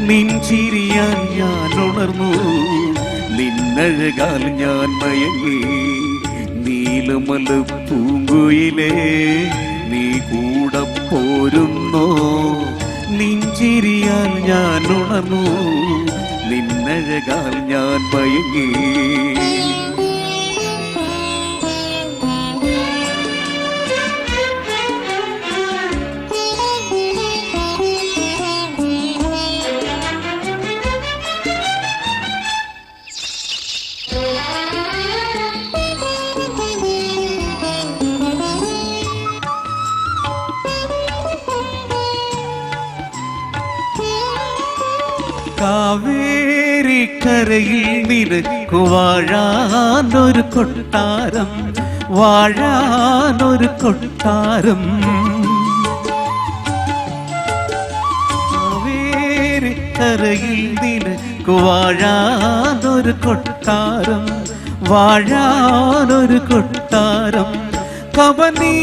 നിൻചിരിയാൽ ഞാൻ ഉണർന്നു, നിന്നഴകാൽ ഞാൻ മയങ്ങി. നീലമല പൂങ്കുയിലേ നീ കൂടെ പോരുന്നോ? നിൻചിരിയാൽ ഞാൻ ഉണർന്നു, നിന്നഴകാൽ ഞാൻ മയങ്ങി. കാവേരിക്കരയിൽ നിനക്കു വാഴാനൊരു കൊട്ടാരം, വാഴാനൊരു കൊട്ടാരം. കാവേരിക്കരയിൽ നിനക്കു വാഴാനൊരു കൊട്ടാരം, വാഴാനൊരു കൊട്ടാരം. കബനി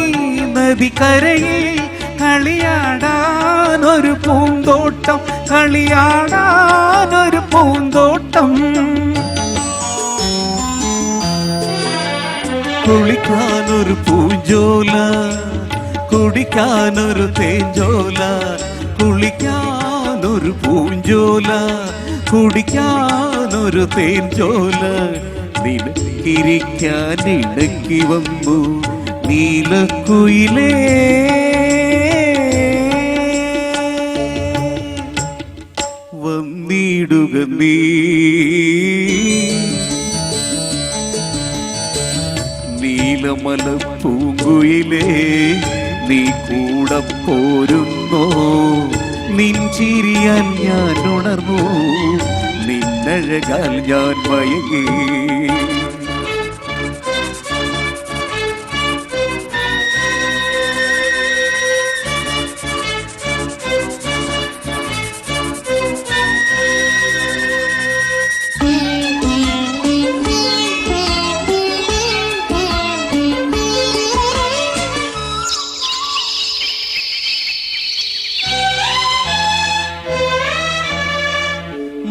നദിക്കരയിൽ കളിയാടാനൊരു പൂന്തോട്ടം, കളിയാടാനൊരു പൂന്തോട്ടം. കുളിക്കാനൊരു പൂഞ്ചോല, കുടിക്കാനൊരു തേഞ്ചോല. കുളിക്കാനൊരു പൂഞ്ചോല, കുടിക്കാനൊരു തേഞ്ചോല. നിനക്കിരിക്കാൻ ഇടയ്ക്ക് വന്നു നീലക്കുയിലേ. വന്നിടുക നീ നീലമല പൂങ്കുയിലേ നീ കൂടെ പോരുന്നോ? നിൻചിരിയാൽ ഞാൻ ഉണർന്നു, നിന്നഴകാൽ ഞാൻ മയങ്ങി.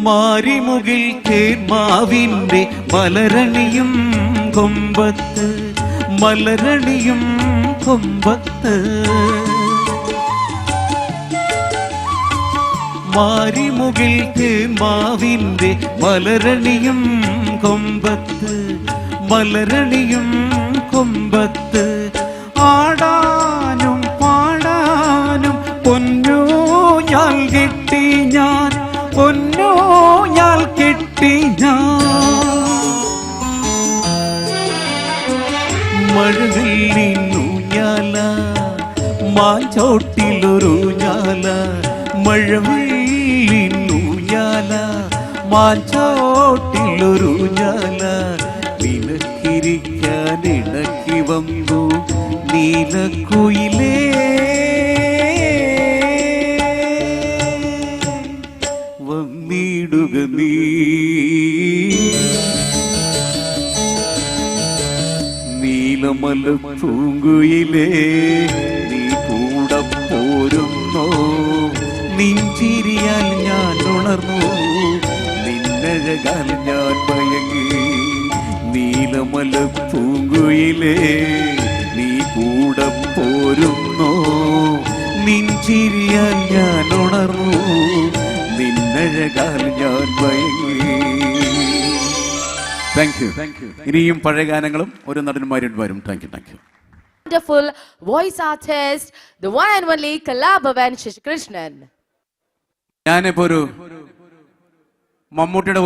മാരിമുകിൽ തേന്മാവിൻ്റെ മലരണിയും കൊമ്പത്ത്, മലരണിയും കൊമ്പത്ത്. മാരിമുകിൽ തേന്മാവിൻ്റെ മലരണിയും കൊമ്പത്ത്, മലരണിയും കൊമ്പത്ത്. ആടാനും പാടാനും പൊന്നോ ഞാൻ കെട്ടി ഞാൻ, പൊന്നോ ഞാൻ കെട്ടി ഞാൻ. മഴവില്ലിന്നൂഞ്ഞാല, മാഞ്ചോട്ടിലൊരു ഞാല. മഴവില്ലിന്നൂഞ്ഞാല, മാഞ്ചോട്ടിലൊരു ഞാല. നിനക്കിരിക്കാൻ ഇടയ്ക്ക് വന്നു നീലക്കുയിലേ. വന്നിടുക നീ നീലമല പൂങ്കുയിലേ നീ കൂടെ പോരുന്നോ? നിൻചിരിയാൽ ഞാൻ ഉണർന്നു, നിന്നഴകാൽ ഞാൻ മയങ്ങി. നീലമല പൂങ്കുയിലേ നീ കൂടെ പോരുന്നോ? നിൻചിരിയാൽ ഞാൻ ഉണർന്നു, നിന്നഴകാൽ ഞാൻ മയങ്ങി. Thank you. ഇനിയും പഴയ ഗാനങ്ങളും ഒരു നടന്മാരും വരും. Thank you. Wonderful voice artist, the one and only Kalabhavan Shashikrishnan. ഞാനിപ്പോ ഒരു മമ്മൂട്ടിയുടെ